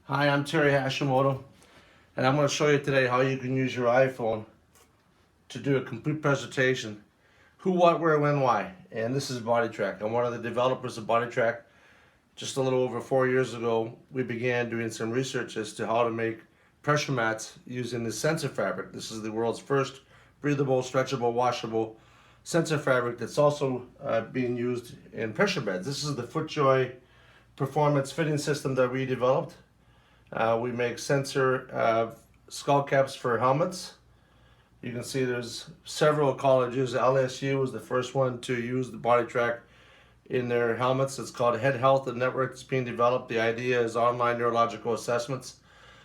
Hi, I'm Terry Hashimoto, and I'm going to show you today how you can use your iPhone to do a complete presentation. Who, what, where, when, why. And this is BodiTrak. I'm one of the developers of BodiTrak. Just a little over 4 years ago, we began doing some research as to how to make pressure mats using the sensor fabric. This is the world's first breathable, stretchable, washable sensor fabric that's also being used in pressure beds. This is the FootJoy performance fitting system that we developed. We make sensor skull caps for helmets. You can see there's several colleges. LSU was the first one to use the BodiTrak in their helmets. It's called Head Health and Network. It's being developed. The idea is online neurological assessments.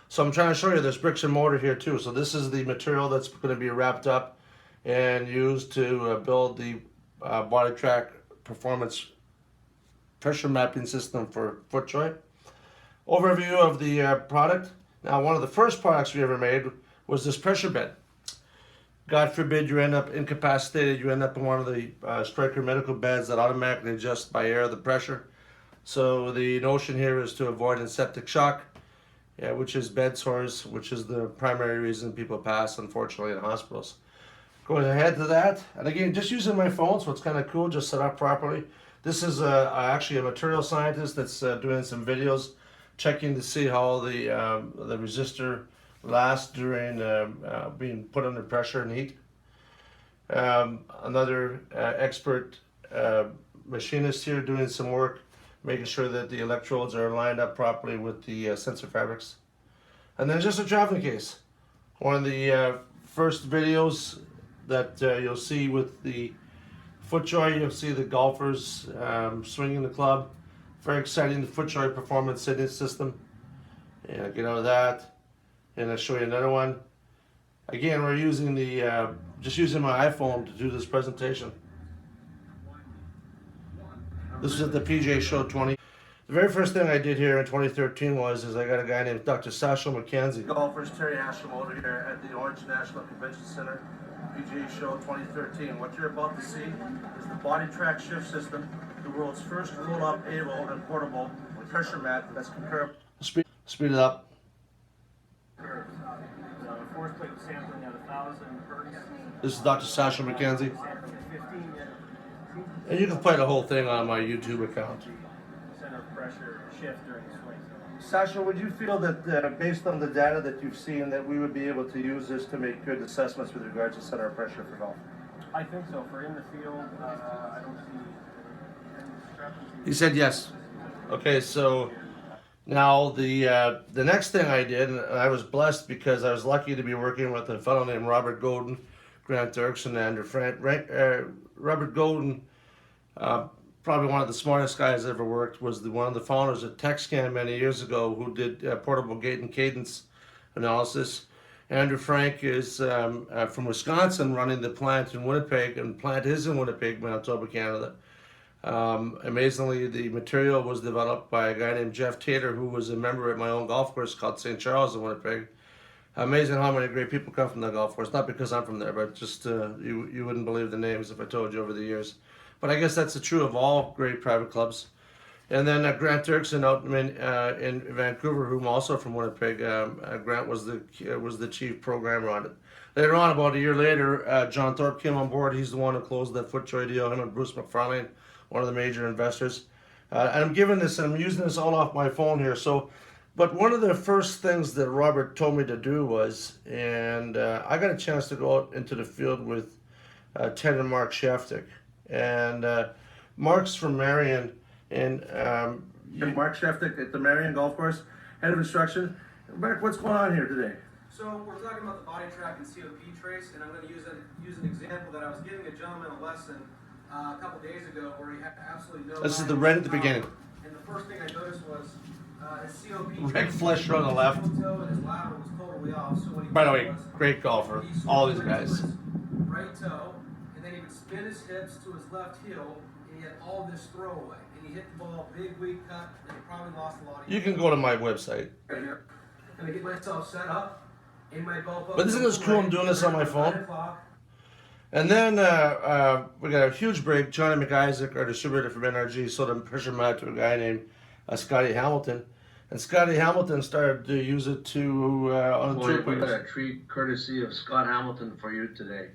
So I'm trying to show you there's bricks and mortar here too. So this is the material that's going to be wrapped up and used to build the BodiTrak performance pressure mapping system for FootJoy. Overview of the product. Now, one of the first products we ever made was this pressure bed. God forbid you end up incapacitated, you end up in one of the Stryker medical beds that automatically adjust by air the pressure. So the notion here is to avoid septic shock, which is bed sores, which is the primary reason people pass, unfortunately, in hospitals. Going ahead to that, and again, just using my phone, so it's kind of cool, just set up properly. This is actually a material scientist that's doing some videos, checking to see how the resistor lasts during being put under pressure and heat. Another expert machinist here doing some work, making sure that the electrodes are lined up properly with the sensor fabrics. And then just a traveling case. One of the first videos that you'll see with the FootJoy, you'll see the golfers swinging the club. Very exciting, the FootJoy performance sitting system. And I'll get out of that, and I'll show you another one. Again, we're using the just using my iPhone to do this presentation. This is at the PGA Show 20. The very first thing I did here in 2013 was I got a guy named Dr. Sasha McKenzie. Golfers, Terry Hashimoto here at the Orange National Convention Center, PGA Show 2013. What you're about to see is the BodiTrak shift system, the world's first roll-up, able, and portable pressure mat that's comparable. Speed it up. This is Dr. Sasha McKenzie. And you can play the whole thing on my YouTube account. Center of pressure shift during the swing. Sasha, would you feel that based on the data that you've seen that we would be able to use this to make good assessments with regards to center of pressure for golf? I think so. For in the field, I don't see any discrepancy. He said yes. Okay, so now the next thing I did, and I was blessed because I was lucky to be working with a fellow named Robert Golden, Grant Dirks, and Andrew Frank. Robert Golden, probably one of the smartest guys I ever worked, was one of the founders of TechScan many years ago, who did portable gait and cadence analysis. Andrew Frank is from Wisconsin, running the plant in Winnipeg, and the plant is in Winnipeg, Manitoba, Canada. Amazingly, the material was developed by a guy named Jeff Taylor, who was a member at my own golf course called St. Charles in Winnipeg. Amazing how many great people come from that golf course. Not because I'm from there, but just you wouldn't believe the names if I told you over the years. But I guess that's true of all great private clubs. And then Grant Dirksen out in Vancouver, who's also from Winnipeg. Grant was the chief programmer on it. Later on, about a year later, John Thorpe came on board. He's the one who closed that FootJoy deal. Him and Bruce McFarlane, one of the major investors. And I'm using this all off my phone here. But one of the first things that Robert told me to do was, and I got a chance to go out into the field with Ted and Mark Shaftik. And Mark's from Marion, and Mark Shaftik at the Marion Golf Course, head of instruction. Mark, what's going on here today? So we're talking about the BodiTrak and COP trace, and I'm going to use an example that I was giving a gentleman a lesson a couple days ago where he had absolutely no. This is right at the beginning. And the first thing I noticed was his COP. Rick Flesher on the left. His toe and his lateral was totally off. So what he By the did way, was great golfer. All these guys. Right toe, and then he would spin his hips to his left heel, and he had all this throwaway. And he hit the ball big, weak cut, and he probably lost a lot of. You can go to my website. Right here. I'm gonna get myself set up in my golf. But isn't this cool? I'm doing this on my phone. And then we got a huge break. Johnny McIsaac, our distributor from NRG, sold a pressure mat to a guy named Scotty Hamilton. And Scotty Hamilton started to use it to on the Boy, tour we got page. a treat courtesy of Scott Hamilton for you today.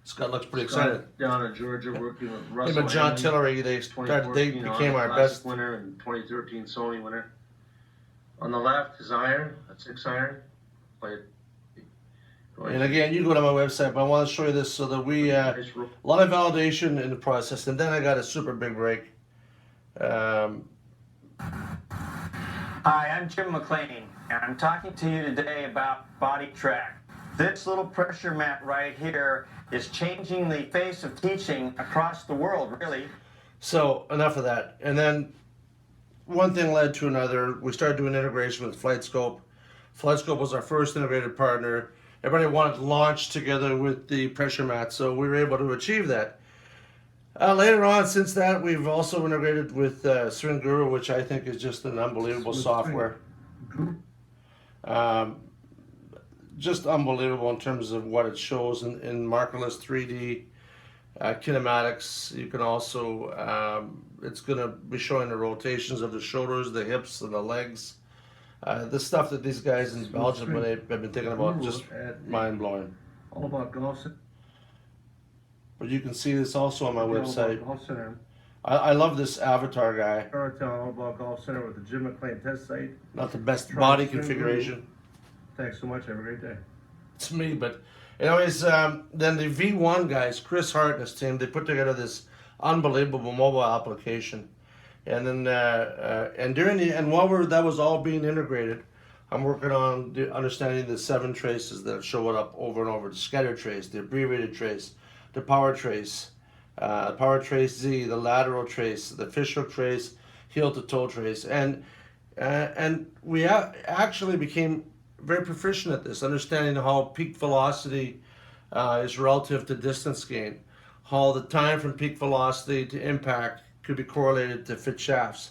Scott looks pretty Scott excited. down in Georgia working with Him Russell and John Hammond, Tillery, they became 2014 our Classic best. winner and 2013 Sony winner. On the left is iron, a 6 iron. Play it. And again, you go to my website, but I want to show you this so that we a lot of validation in the process, and then I got a super big break. Hi, I'm Jim McLean, and I'm talking to you today about BodiTrak. This little pressure mat right here is changing the face of teaching across the world, really. So enough of that. And then one thing led to another. We started doing integration with FlightScope. FlightScope was our first integrated partner. Everybody wanted to launch together with the pressure mat, so we were able to achieve that. Later on, since that, we've also integrated with Swing Guru, which I think is just an unbelievable software. Just unbelievable in terms of what it shows in markerless 3D kinematics. You can also, it's going to be showing the rotations of the shoulders, the hips, and the legs. The stuff that these guys in Belgium have been thinking about, just mind-blowing. All about golf. But you can see this also on my website. Golf Center. I love this avatar guy. All about Golf Center with the Jim McLean test site. Not the best body configuration. Thanks so much. Have a great day. It's me, but anyways, then the V1 guys, Chris Hart and his team, they put together this unbelievable mobile application. And then, while that was all being integrated, I'm working on understanding the 7 traces that show it up over and over: the scatter trace, the abbreviated trace, the power trace Z, the lateral trace, the official trace, heel to toe trace, and we actually became very proficient at this, understanding how peak velocity is relative to distance gain, how the time from peak velocity to impact could be correlated to fit shafts,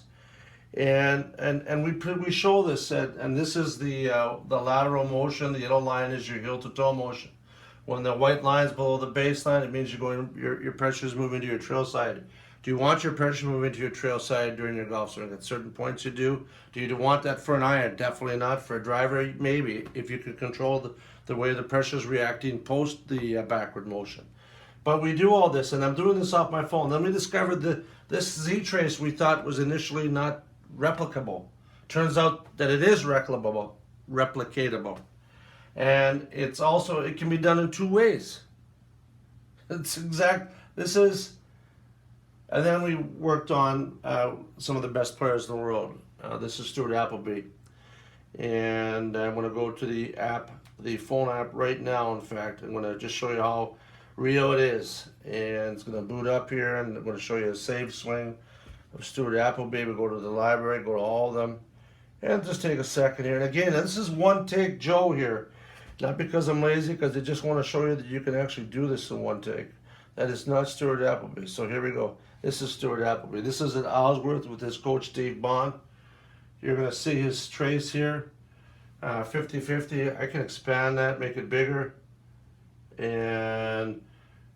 and we show this and this is the lateral motion. The yellow line is your heel to toe motion. When the white line's below the baseline, it means your pressure is moving to your trail side. Do you want your pressure moving to your trail side during your golf swing? At certain points you do. Do you want that for an iron? Definitely not. For a driver, maybe, if you could control the way the pressure is reacting post the backward motion. But we do all this, and I'm doing this off my phone. Then we discovered this Z-trace we thought was initially not replicable. Turns out that it is replicatable. And it can be done in 2 ways. And then we worked on some of the best players in the world. This is Stuart Appleby. And I'm going to go to the phone app right now, in fact. I'm going to just show you how real it is. And it's going to boot up here, and I'm going to show you a saved swing of Stuart Appleby. We go to the library, go to all of them. And just take a second here. And again, this is one take Joe here. Not because I'm lazy, because I just want to show you that you can actually do this in one take. That is not Stuart Appleby. So here we go. This is Stuart Appleby. This is at Osworth with his coach Steve Bond. You're going to see his trace here. 50-50. I can expand that, make it bigger. And,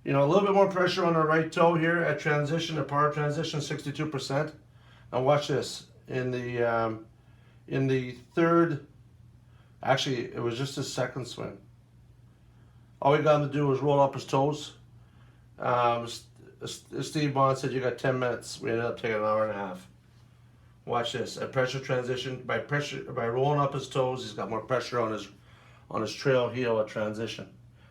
a little bit more pressure on the right toe here at transition, the power transition, 62%. Now watch this. In the third, actually, it was just his second swing. All we got him to do was roll up his toes. Steve Bond said you got 10 minutes. We ended up taking an hour and a half. Watch this. A pressure transition by rolling up his toes, he's got more pressure on his trail heel at transition.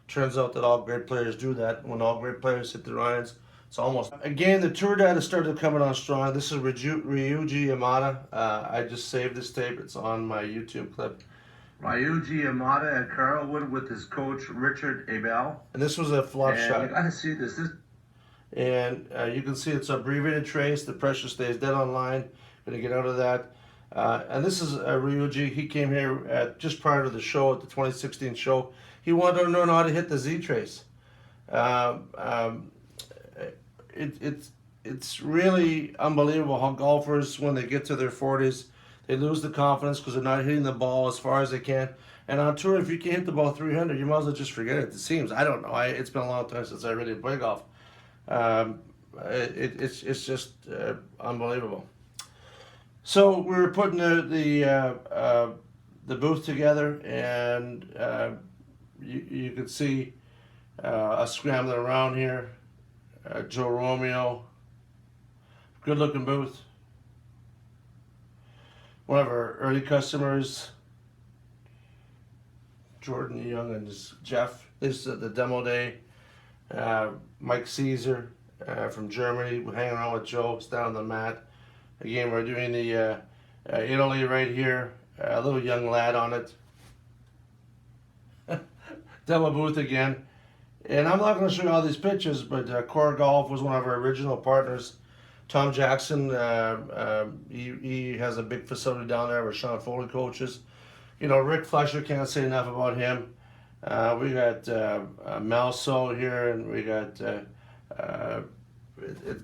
Turns out that all great players do that. When all great players hit their irons, it's almost. Again, the tour data started coming on strong. This is Ryuji Yamada. I just saved this tape. It's on my YouTube clip. Ryuji Yamada at Carlwood with his coach Richard Abel. And this was a flop shot. You gotta see this. And you can see it's abbreviated trace. The pressure stays dead on line. Gonna get out of that. And this is Ryuji. He came here just prior to the show, at the 2016 show. He wanted to learn how to hit the Z-trace. It's really unbelievable how golfers, when they get to their 40s, they lose the confidence because they're not hitting the ball as far as they can. And on tour, if you can't hit the ball 300, you might as well just forget it. It seems. I don't know. It's been a long time since I really played golf. It's just unbelievable. So we were putting the booth together, and you could see us scrambling around here. Joe Romeo, good looking booth. One of our early customers, Jordan Young and Jeff. This is the demo day. Mike Caesar from Germany, hanging around with Joe, down on the mat. Again, we're doing the Italy right here. A little young lad on it. Demo booth again. And I'm not going to show you all these pictures, but Core Golf was one of our original partners. Tom Jackson, he has a big facility down there where Sean Foley coaches. You know, Rick Fletcher, can't say enough about him. We got Malso here, and we got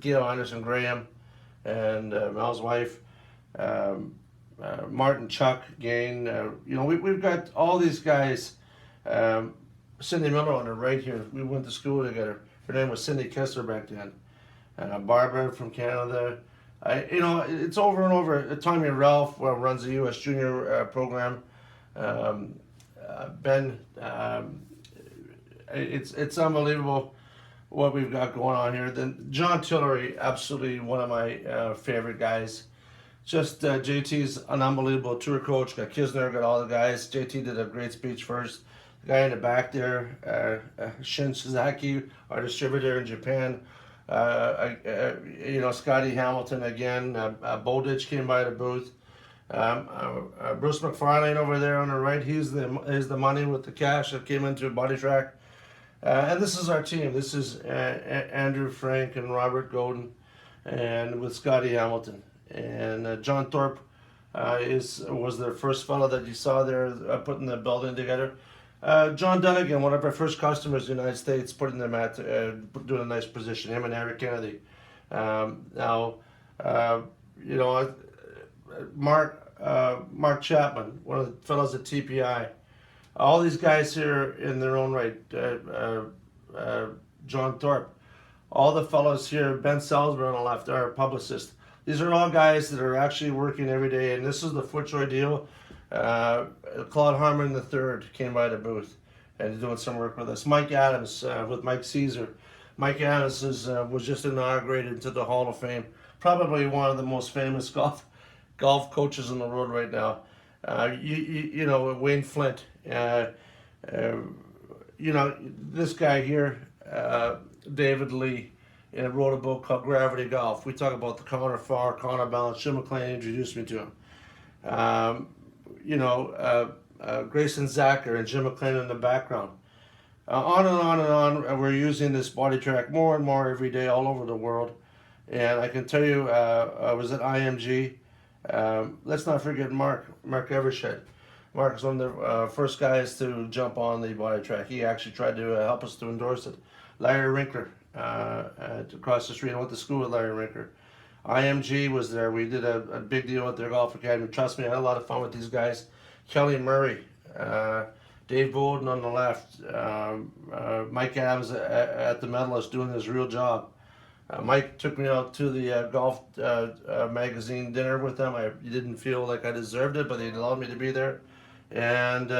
Gail Anderson Graham and Mel's wife. Martin Chuck Gain. You know, we've got all these guys. Cindy Miller on the right here. We went to school together. Her name was Cindy Kessler back then. Barbara from Canada. You know, it's over and over. Tommy Ralph runs the U.S. Junior program. Ben, it's unbelievable what we've got going on here. Then John Tillery, absolutely one of my favorite guys. Just JT's an unbelievable tour coach. Got Kisner, got all the guys. JT did a great speech first. The guy in the back there, Shin Suzaki, our distributor in Japan. You know, Scotty Hamilton again. Bowditch came by the booth. Bruce McFarlane over there on the right. He's the money with the cash that came into BodiTrak. And this is our team. This is Andrew Frank and Robert Godin, and with Scotty Hamilton. And John Thorpe was the first fellow that you saw there putting the building together. John Dunnigan, one of our first customers in the United States, putting them at doing a nice position. Him and Eric Kennedy. Now, you know, Mark Chapman, one of the fellows at TPI. All these guys here in their own right. John Thorpe. All the fellows here. Ben Salisbury on the left, our publicist. These are all guys that are actually working every day, and this is the FootJoy deal. Claude Harmon III came by the booth and doing some work with us. Mike Adams with Mike Caesar. Mike Adams was just inaugurated into the Hall of Fame. Probably one of the most famous golf coaches in the world right now. You know, Wayne Flint. You know, this guy here, David Lee, and wrote a book called Gravity Golf. We talk about the counterfire, counterbalance. Jim McLean introduced me to him. You know, Grayson Zacher and Jim McLean in the background. On and on and on. We're using this BodiTrak more and more every day all over the world. And I can tell you, I was at IMG. Let's not forget Mark Evershed. Mark was one of the first guys to jump on the BodiTrak. He actually tried to help us to endorse it. Larry Rinkler, across the street. I went to school with Larry Rinkler. IMG was there. We did a big deal with their golf academy. Trust me, I had a lot of fun with these guys. Kelly Murray, Dave Bolden on the left, Mike Adams at the Medalist doing his real job. Mike took me out to the golf magazine dinner with them. I didn't feel like I deserved it, but they allowed me to be there. And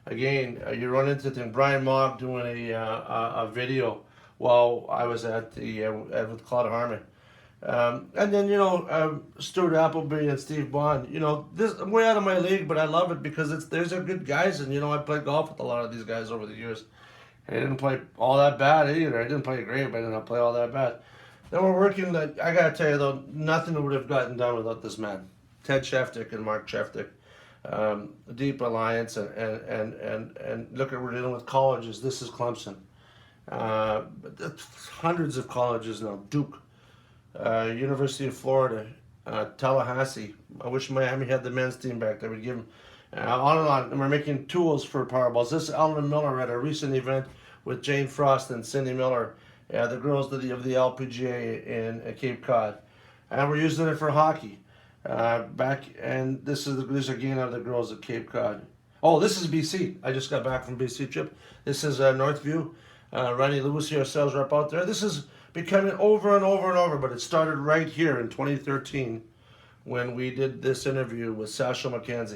again, you run into things. Brian Mogg doing a video while I was at the with Claude Harmon. And then, you know, Stuart Appleby and Steve Bond. You know, this I'm way out of my league, but I love it because there's a good guys, and you know, I played golf with a lot of these guys over the years. I didn't play all that bad either. I didn't play great, but I didn't play all that bad. Then we're working. I gotta tell you though, nothing would have gotten done without this man, Ted Sheftick and Mark Sheftick. Deep alliance, and look at we're dealing with colleges. This is Clemson. Hundreds of colleges now. Duke. University of Florida, Tallahassee. I wish Miami had the men's team back there. We'd give them on and on. And we're making tools for Powerballs. This is Ellen Miller at a recent event with Jane Frost and Cindy Miller, the girls of the LPGA in Cape Cod. And we're using it for hockey. And this is again of the girls at Cape Cod. Oh, this is BC. I just got back from BC trip. This is Northview. Ronnie Lewis here, sales rep out there. This is becoming over and over and over, but it started right here in 2013 when we did this interview with Sasha McKenzie.